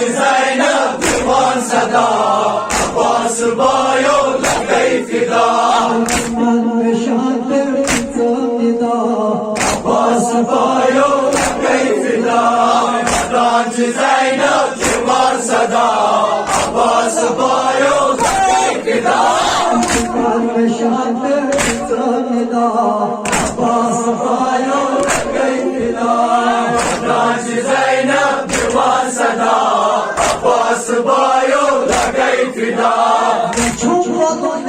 زينب ديوان صدا عباس بايو لقي فدا عباس بايو لقي فدا تاج زينب ديوان صدا عباس بايو لقي فدا عباس بايو لقي فدا تاج زينب ديوان صدا عباس بايو لقي فدا نجوم ولن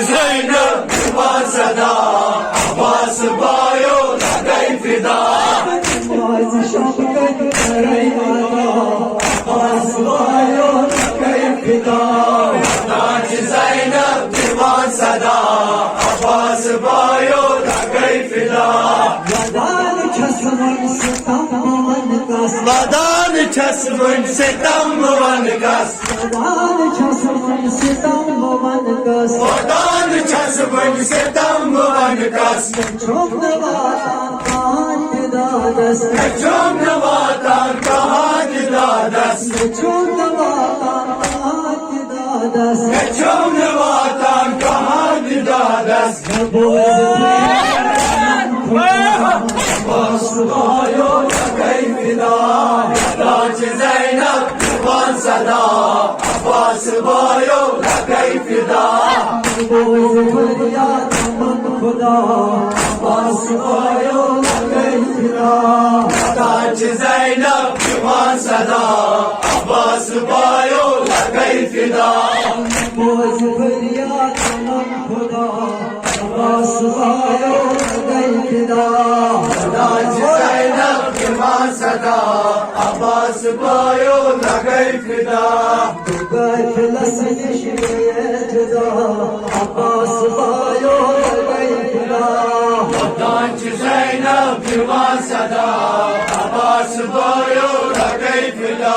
زينب ديوان صدا عباس بايو لقي فدا عباس بايو لقي فدا تاج زينب ديوان صدا عباس بايو لقي فدا مدان چسبن ستم ونکس مدان چسبن ستم ونکس چوم نواتان کهان دادس چوم نواتان کهان دادس عباس بايو لقي فدا تاج زينب ديوان صدا عباس بايو لقي فدا عباس بايو لقي فدا تاج زينب ديوان صدا عباس بايو لقي فدا عباس بايو تاج زينب ديوان صدا عباس بايو لقي فدا عباس بايو لقي فدا تاج زينب ديوان صدا عباس بايو لقي فدا